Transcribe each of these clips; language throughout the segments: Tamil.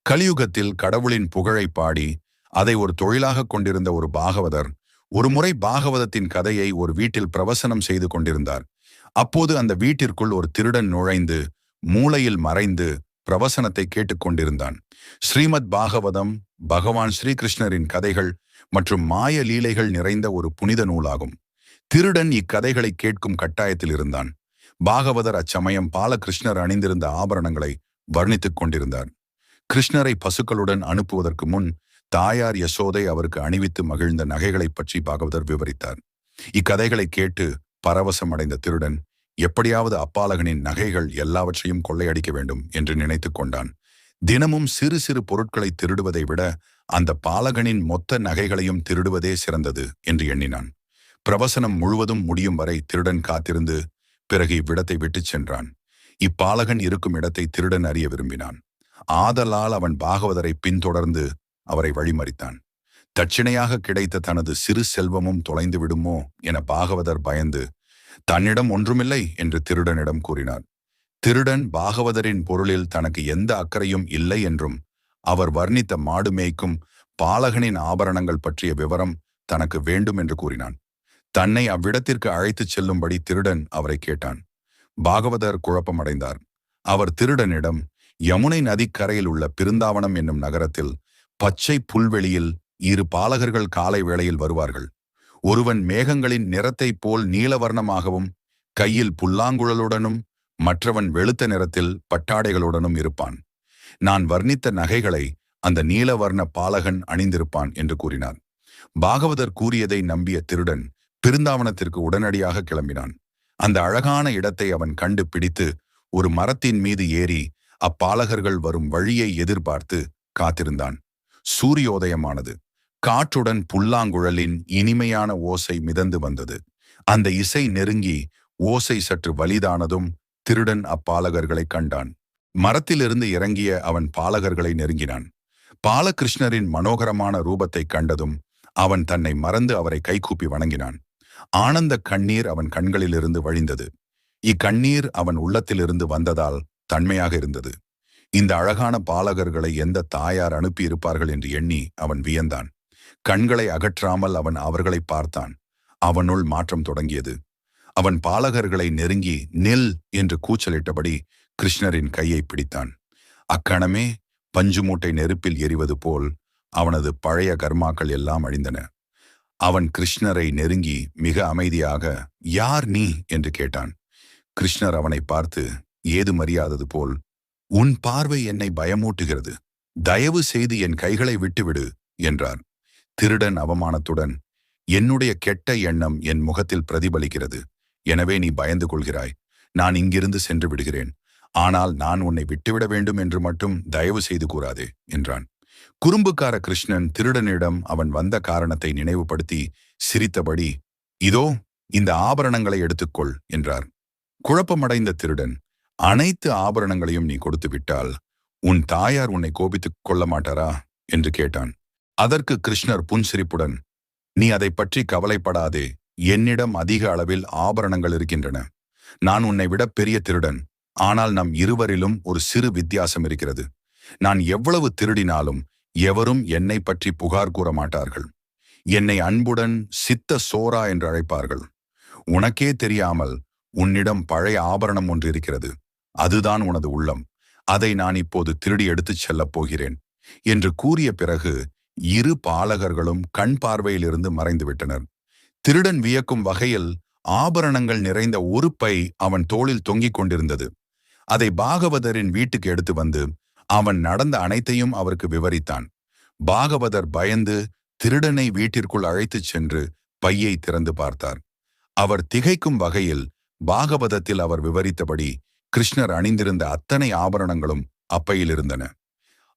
கலியுகத்தில் கடவுளின் புகழை பாடி அதை ஒரு தொழிலாக கொண்டிருந்த ஒரு பாகவதர் ஒருமுறை பாகவதத்தின் கதையை ஒரு வீட்டில் பிரவசனம் செய்து கொண்டிருந்தார். அப்போது அந்த வீட்டிற்குள் ஒரு திருடன் நுழைந்து மூளையில் மறைந்து பிரவசனத்தை கேட்டுக்கொண்டிருந்தான். ஸ்ரீமத் பாகவதம் பகவான் ஸ்ரீகிருஷ்ணரின் கதைகள் மற்றும் மாய லீலைகள் நிறைந்த ஒரு புனித நூலாகும். திருடன் இக்கதைகளை கேட்கும் கட்டாயத்தில் இருந்தான். பாகவதர் அச்சமயம் பாலகிருஷ்ணர் அணிந்திருந்த ஆபரணங்களை வர்ணித்துக் கொண்டிருந்தார். கிருஷ்ணரை பசுக்களுடன் அனுப்புவதற்கு முன் தாயார் யசோதை அவருக்கு அணிவித்து மகிழ்ந்த நகைகளைப் பற்றி பாகவதர் விவரித்தார். இக்கதைகளை கேட்டு பரவசம் அடைந்த திருடன் எப்படியாவது அப்பாலகனின் நகைகள் எல்லாவற்றையும் கொள்ளையடிக்க வேண்டும் என்று நினைத்து கொண்டான். தினமும் சிறு சிறு பொருட்களை திருடுவதை விட அந்த பாலகனின் மொத்த நகைகளையும் திருடுவதே சிறந்தது என்று எண்ணினான். பிரவசனம் முழுவதும் முடியும் வரை திருடன் காத்திருந்து பிறகு இவ்விடத்தை விட்டுச் சென்றான். இப்பாலகன் இருக்கும் இடத்தை திருடன் அறிய விரும்பினான். ஆதலால் அவன் பாகவதரை பின்தொடர்ந்து அவரை வழிமறித்தான். தட்சிணையாக கிடைத்த தனது சிறு செல்வமும் தொலைந்து விடுமோ என பாகவதர் பயந்து தன்னிடம் ஒன்றுமில்லை என்று திருடனிடம் கூறினார். திருடன் பாகவதரின் பொருளில் தனக்கு எந்த அக்கறையும் இல்லை என்றும் அவர் வர்ணித்த மாடு மேய்க்கும் பாலகனின் ஆபரணங்கள் பற்றிய விவரம் தனக்கு வேண்டும் என்று கூறினான். தன்னை அவ்விடத்திற்கு அழைத்துச் செல்லும்படி திருடன் அவரை கேட்டான். பாகவதர் குழப்பமடைந்தார். அவர் திருடனிடம், யமுனை நதிக்கரையில் உள்ள பிருந்தாவனம் என்னும் நகரத்தில் பச்சை புல்வெளியில் இரு பாலகர்கள் காலை வேளையில் வருவார்கள். ஒருவன் மேகங்களின் நிறத்தைப் போல் நீலவர்ணமாகவும் கையில் புல்லாங்குழலுடனும் மற்றவன் வெளுத்த நிறத்தில் பட்டாடைகளுடனும் இருப்பான். நான் வர்ணித்த நகைகளை அந்த நீலவர்ண பாலகன் அணிந்திருப்பான் என்று கூறினார். பாகவதர் கூறியதை நம்பிய திருடன் பிருந்தாவனத்திற்கு உடனடியாக கிளம்பினான். அந்த அழகான இடத்தை அவன் கண்டு பிடித்து ஒரு மரத்தின் மீது ஏறி அப்பாலகர்கள் வரும் வழியை எதிர்பார்த்து காத்திருந்தான். சூரியோதயமானது. காற்றுடன் புல்லாங்குழலின் இனிமையான ஓசை மிதந்து வந்தது. அந்த இசை நெருங்கி ஓசை சற்று வலிதானதும் திருடன் அப்பாலகர்களை கண்டான். மரத்திலிருந்து இறங்கிய அவன் பாலகர்களை நெருங்கினான். பாலகிருஷ்ணரின் மனோகரமான ரூபத்தை கண்டதும் அவன் தன்னை மறந்து அவரை கைகூப்பி வணங்கினான். ஆனந்த கண்ணீர் அவன் கண்களிலிருந்து வழிந்தது. இக்கண்ணீர் அவன் உள்ளத்திலிருந்து வந்ததால் தன்மையாக இருந்தது. இந்த அழகான பாலகர்களை எந்த தாயார் அனுப்பியிருப்பார்கள் என்று எண்ணி அவன் வியந்தான். கண்களை அகற்றாமல் அவன் அவர்களை பார்த்தான். அவனுள் மாற்றம் தொடங்கியது. அவன் பாலகர்களை நெருங்கி நில் என்று கூச்சலிட்டபடி கிருஷ்ணரின் கையை பிடித்தான். அக்கணமே பஞ்சு மூட்டை நெருப்பில் எரிவது போல் அவனது பழைய கர்மாக்கள் எல்லாம் அழிந்தன. அவன் கிருஷ்ணரை நெருங்கி மிக அமைதியாக, யார் நீ என்று கேட்டான். கிருஷ்ணர் அவனை பார்த்து ஏது மறியாதது போல், உன் பார்வை என்னை பயமூட்டுகிறது, தயவு செய்து என் கைகளை விட்டுவிடு என்றார். திருடன் அவமானத்துடன், என்னுடைய கெட்ட எண்ணம் என் முகத்தில் பிரதிபலிக்கிறது, எனவே நீ பயந்து கொள்கிறாய். நான் இங்கிருந்து சென்று விடுகிறேன். ஆனால் நான் உன்னை விட்டுவிட வேண்டும் என்று மட்டும் தயவு செய்து கூறாதே என்றான். குறும்புக்கார கிருஷ்ணன் திருடனிடம் அவன் வந்த காரணத்தை நினைவுபடுத்தி சிரித்தபடி, இதோ இந்த ஆபரணங்களை எடுத்துக்கொள் என்றார். குழப்பமடைந்த திருடன், அனைத்து ஆபரணங்களையும் நீ கொடுத்து விட்டால் உன் தாயார் உன்னை கோபித்துக் கொள்ள மாட்டாரா என்று கேட்டான். அதற்கு கிருஷ்ணர் புன்சிரிப்புடன், நீ அதை பற்றி கவலைப்படாதே, என்னிடம் அதிக அளவில் ஆபரணங்கள் இருக்கின்றன. நான் உன்னை விட பெரிய திருடன், ஆனால் நம் இருவரிலும் ஒரு சிறு வித்தியாசம் இருக்கிறது. நான் எவ்வளவு திருடினாலும் எவரும் என்னை பற்றி புகார் கூற மாட்டார்கள். என்னை அன்புடன் சித்த சோரா என்று அழைப்பார்கள். உனக்கே தெரியாமல் உன்னிடம் பழைய ஆபரணம் ஒன்று இருக்கிறது. அதுதான் உனது உள்ளம். அதை நான் இப்போது திருடி எடுத்துச் செல்லப் போகிறேன் என்று கூறிய பிறகு இரு பாலகர்களும் கண் பார்வையிலிருந்து மறைந்துவிட்டனர். திருடன் வியக்கும் வகையில் ஆபரணங்கள் நிறைந்த ஒரு பை அவன் தோளில் தொங்கிக் கொண்டிருந்தது. அதை பாகவதரின் வீட்டுக்கு எடுத்து வந்து அவன் நடந்த அனைத்தையும் அவருக்கு விவரித்தான். பாகவதர் பயந்து திருடனை வீட்டிற்குள் அழைத்துச் சென்று பையை திறந்து பார்த்தார். அவர் திகைக்கும் வகையில் பாகவதத்தில் அவர் விவரித்தபடி கிருஷ்ணர் அணிந்திருந்த அத்தனை ஆபரணங்களும் அப்பையில் இருந்தன.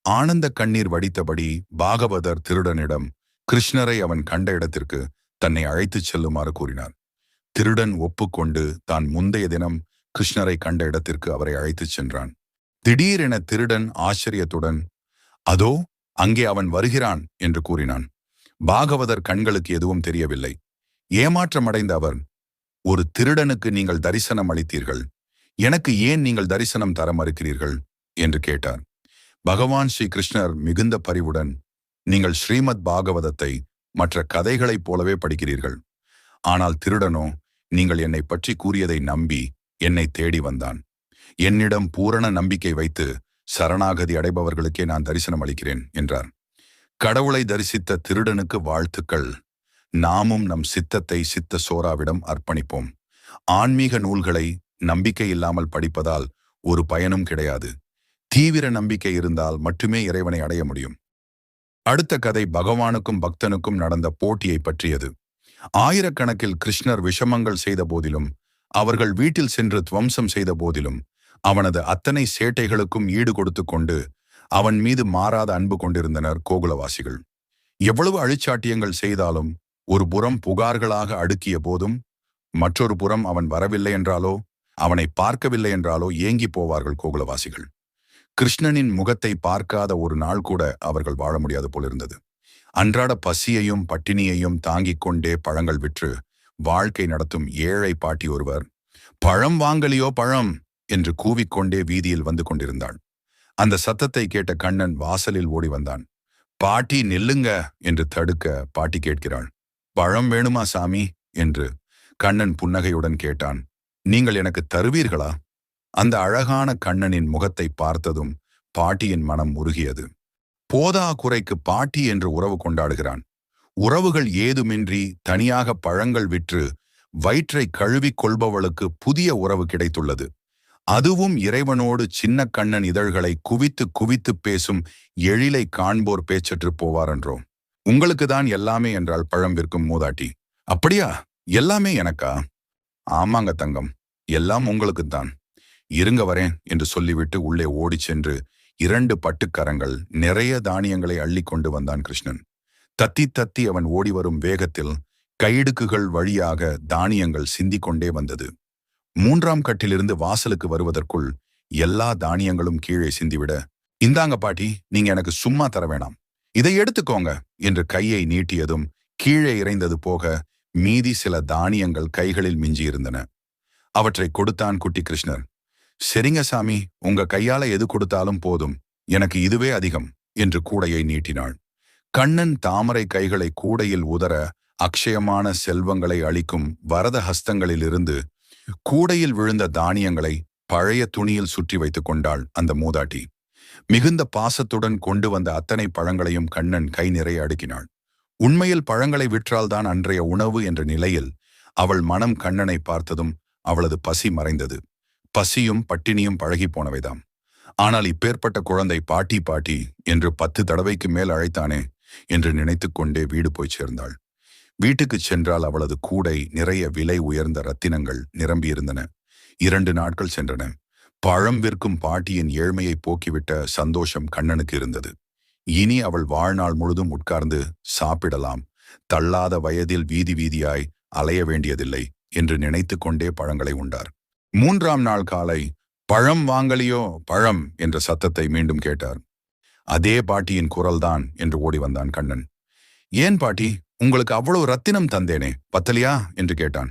ஆனந்த கண்ணீர் வடித்தபடி பாகவதர் திருடனிடம் கிருஷ்ணரை அவன் கண்ட இடத்திற்கு தன்னை அழைத்துச் செல்லுமாறு கூறினார். திருடன் ஒப்புக்கொண்டு தான் முந்தைய தினம் கிருஷ்ணரை கண்ட இடத்திற்கு அவரை அழைத்துச் சென்றான். திடீரென திருடன் ஆச்சரியத்துடன், அதோ அங்கே அவன் வருகிறான் என்று கூறினான். பாகவதர் கண்களுக்கு எதுவும் தெரியவில்லை. ஏமாற்றமடைந்த அவர், ஒரு திருடனுக்கு நீங்கள் தரிசனம் அளித்தீர்கள், எனக்கு ஏன் நீங்கள் தரிசனம் தர மறுக்கிறீர்கள் என்று கேட்டார். பகவான் ஸ்ரீ கிருஷ்ணர் மிகுந்த பரிவுடன், நீங்கள் ஸ்ரீமத் பாகவதத்தை மற்ற கதைகளைப் போலவே படிக்கிறீர்கள். ஆனால் திருடனோ நீங்கள் என்னை பற்றி கூறியதை நம்பி என்னை தேடி வந்தான். என்னிடம் பூரண நம்பிக்கை வைத்து சரணாகதி அடைபவர்களுக்கே நான் தரிசனம் அளிக்கிறேன் என்றார். கடவுளை தரிசித்த திருடனுக்கு வாழ்த்துக்கள். நாமும் நம் சித்தத்தை சித்த சோராவிடம் அர்ப்பணிப்போம். ஆன்மீக நூல்களை நம்பிக்கை இல்லாமல் படிப்பதால் ஒரு பயனும் கிடையாது. தீவிர நம்பிக்கை இருந்தால் மட்டுமே இறைவனை அடைய முடியும். அடுத்த கதை பகவானுக்கும் பக்தனுக்கும் நடந்த போட்டியை பற்றியது. ஆயிரக்கணக்கில் கிருஷ்ணர் விஷமங்கள் செய்த போதிலும், அவர்கள் வீட்டில் சென்று துவம்சம் செய்த போதிலும், அவனது அத்தனை சேட்டைகளுக்கும் ஈடு கொடுத்து கொண்டு அவன் மீது மாறாத அன்பு கொண்டிருந்தனர் கோகுலவாசிகள். எவ்வளவு அழிச்சாட்டியங்கள் செய்தாலும், ஒரு புறம் புகார்களாக அடுக்கிய போதும், மற்றொரு புறம் அவன் வரவில்லை என்றாலோ அவனை பார்க்கவில்லை என்றாலோ ஏங்கி போவார்கள் கோகுலவாசிகள். கிருஷ்ணனின் முகத்தை பார்க்காத ஒரு நாள் கூட அவர்கள் வாழ முடியாது போலிருந்தது. அன்றாட பசியையும் பட்டினியையும் தாங்கிக் கொண்டே பழங்கள் விற்று வாழ்க்கை நடத்தும் ஏழை பாட்டி ஒருவர், பழம் வாங்கலியோ பழம் என்று கூவிக்கொண்டே வீதியில் வந்து கொண்டிருந்தாள். அந்த சத்தத்தை கேட்ட கண்ணன் வாசலில் ஓடி வந்தான். பாட்டி நில்லுங்க என்று தடுக்க பாட்டி கேட்கிறாள். பழம் வேணுமா சாமி என்று கண்ணன் புன்னகையுடன் கேட்டான். நீங்கள் எனக்கு தருவீர்களா? அந்த அழகான கண்ணனின் முகத்தை பார்த்ததும் பாட்டியின் மனம் உருகியது. போதா குறைக்கு பாட்டி என்று உறவு கொண்டாடுகிறான். உறவுகள் ஏதுமின்றி தனியாக பழங்கள் விற்று வயிற்றை கழுவிக் கொள்பவளுக்கு புதிய உறவு கிடைத்துள்ளது. அதுவும் இறைவனோடு. சின்ன கண்ணன் இதழ்களை குவித்து குவித்து பேசும் எழிலை காண்போர் பேச்சற்று போவாரென்றோ. உங்களுக்கு தான் எல்லாமே என்றால் பழம் விற்கும் மூதாட்டி. அப்படியா? எல்லாமே எனக்கா? ஆமாங்க தங்கம், எல்லாம் உங்களுக்குத்தான். இருங்க வரேன் என்று சொல்லிவிட்டு உள்ளே ஓடிச் சென்று 2 பட்டுக்கரங்கள் நிறைய தானியங்களை அள்ளி கொண்டு வந்தான் கிருஷ்ணன். தத்தி தத்தி அவன் ஓடி வரும் வேகத்தில் கையிடுக்குகள் வழியாக தானியங்கள் சிந்திக்கொண்டே வந்தது. 3ஆம் கட்டிலிருந்து வாசலுக்கு வருவதற்குள் எல்லா தானியங்களும் கீழே சிந்திவிட, இந்தாங்க பாட்டி, நீங்க எனக்கு சும்மா தர வேணாம், இதை எடுத்துக்கோங்க என்று கையை நீட்டியதும் கீழே இறைந்தது போக மீதி சில தானியங்கள் கைகளில் மிஞ்சியிருந்தன. அவற்றை கொடுத்தான் குட்டி கிருஷ்ணர். சரிங்க சாமி, உங்க கையால எது கொடுத்தாலும் போதும், எனக்கு இதுவே அதிகம் என்று கூடையை நீட்டினாள். கண்ணன் தாமரை கைகளை கூடையில் உதற அக்ஷயமான செல்வங்களை அளிக்கும் வரத ஹஸ்தங்களிலிருந்து கூடையில் விழுந்த தானியங்களை பழைய துணியில் சுற்றி வைத்துக் கொண்டாள் அந்த மூதாட்டி. மிகுந்த பாசத்துடன் கொண்டு வந்த அத்தனை பழங்களையும் கண்ணன் கை நிறைய அடுக்கினாள். உண்மையில் பழங்களை விற்றால்தான் அன்றைய உணவு என்ற நிலையில் அவள் மனம் கண்ணனை பார்த்ததும் அவளது பசி மறைந்தது. பசியும் பட்டினியும் பழகி போனவைதாம். ஆனால் இப்பேற்பட்ட குழந்தை பாட்டி பாட்டி என்று 10 தடவைக்கு மேல் அழைத்தானே என்று நினைத்து கொண்டே வீடு போய் சேர்ந்தாள். வீட்டுக்கு சென்றால் அவளது கூடை நிறைய விலை உயர்ந்த ரத்தினங்கள் நிரம்பியிருந்தன. 2 நாட்கள் சென்றன. பழம் விற்கும் பாட்டியின் ஏழ்மையை போக்கிவிட்ட சந்தோஷம் கண்ணனுக்கு இருந்தது. இனி அவள் வாழ்நாள் முழுதும் உட்கார்ந்து சாப்பிடலாம், தள்ளாத வயதில் வீதி வீதியாய் அலைய வேண்டியதில்லை என்று நினைத்து கொண்டே பழங்களை உண்டார். 3ஆம் நாள் காலை, பழம் வாங்கலியோ பழம் என்ற சத்தத்தை மீண்டும் கேட்டார். அதே பாட்டியின் குரல்தான் என்று ஓடி வந்தான் கண்ணன். ஏன் பாட்டி, உங்களுக்கு அவ்வளவு ரத்தினம் தந்தேனே, பத்தலியா என்று கேட்டான்.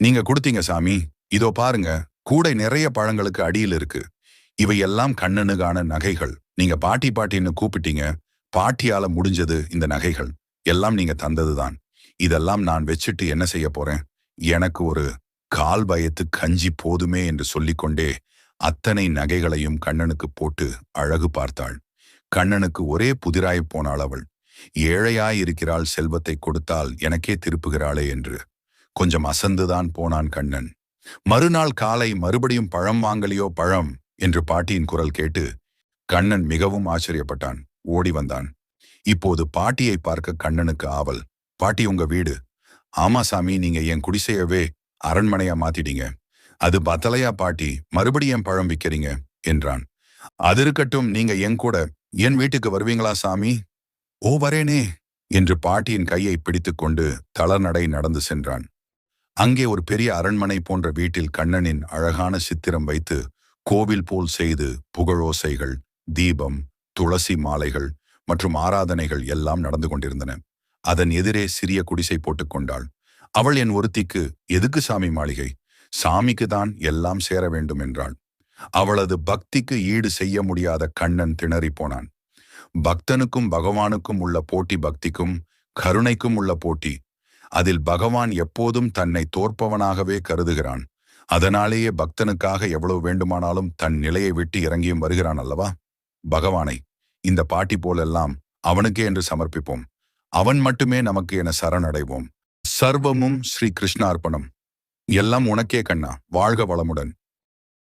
நீங்க கொடுத்தீங்க சாமி, இதோ பாருங்க, கூடை நிறைய பழங்களுக்கு அடியில் இருக்கு. இவையெல்லாம் கண்ணனுக்கான நகைகள். நீங்க பாட்டி பாட்டின்னு கூப்பிட்டீங்க, பாட்டியால முடிஞ்சது இந்த நகைகள் எல்லாம் நீங்க தந்ததுதான். இதெல்லாம் நான் வச்சுட்டு என்ன செய்ய போறேன்? எனக்கு ஒரு கால் பயத்து கஞ்சி போதுமே என்று சொல்லிக்கொண்டே அத்தனை நகைகளையும் கண்ணனுக்கு போட்டு அழகு பார்த்தாள். கண்ணனுக்கு ஒரே புதிராய் போனாள் அவள். ஏழையாயிருக்கிறாள், செல்வத்தை கொடுத்தால் எனக்கே திருப்புகிறாளே என்று கொஞ்சம் அசந்துதான் போனான் கண்ணன். மறுநாள் காலை மறுபடியும் பழம் வாங்கலியோ பழம் என்று பாட்டியின் குரல் கேட்டு கண்ணன் மிகவும் ஆச்சரியப்பட்டான். ஓடி வந்தான். இப்போது பாட்டியை பார்க்க கண்ணனுக்கு ஆவல். பாட்டி, உங்க வீடு? ஆமா சாமி, நீங்க என் குடிசையவே அரண்மனையா மாத்திட்டீங்க. அது பத்தலையா பாட்டி, மறுபடியும் பழம் விற்கிறீங்க என்றான். அது இருக்கட்டும், நீங்க என் கூட என் வீட்டுக்கு வருவீங்களா சாமி? ஓ வரேனே என்று பாட்டியின் கையை பிடித்துக்கொண்டு தளர்நடை நடந்து சென்றான். அங்கே ஒரு பெரிய அரண்மனை போன்ற வீட்டில் கண்ணனின் அழகான சித்திரம் வைத்து கோவில் போல் செய்து புகழோசைகள், தீபம், துளசி மாலைகள் மற்றும் ஆராதனைகள் எல்லாம் நடந்து கொண்டிருந்தன. அதன் எதிரே சிறிய குடிசை போட்டுக்கொண்டாள். அவள் என் ஒருத்திக்கு எதுக்கு சாமி மாளிகை? சாமிக்கு தான் எல்லாம் சேர வேண்டும் என்றாள். அவளது பக்திக்கு ஈடு செய்ய முடியாத கண்ணன் திணறிப் போனான். பக்தனுக்கும் பகவானுக்கும் உள்ள போட்டி பக்திக்கும் கருணைக்கும் உள்ள போட்டி. அதில் பகவான் எப்போதும் தன்னை தோற்பவனாகவே கருதுகிறான். அதனாலேயே பக்தனுக்காக எவ்வளவு வேண்டுமானாலும் தன் நிலையை விட்டு இறங்கியும் வருகிறான் அல்லவா? பகவானை இந்த பாட்டி போலெல்லாம் அவனுக்கே என்று சமர்ப்பிப்போம். அவன் மட்டுமே நமக்கு என சரணடைவோம். சர்வமும் ஸ்ரீ கிருஷ்ணார்ப்பணம். எல்லாம் உனக்கே கண்ணா. வாழ்க வளமுடன்.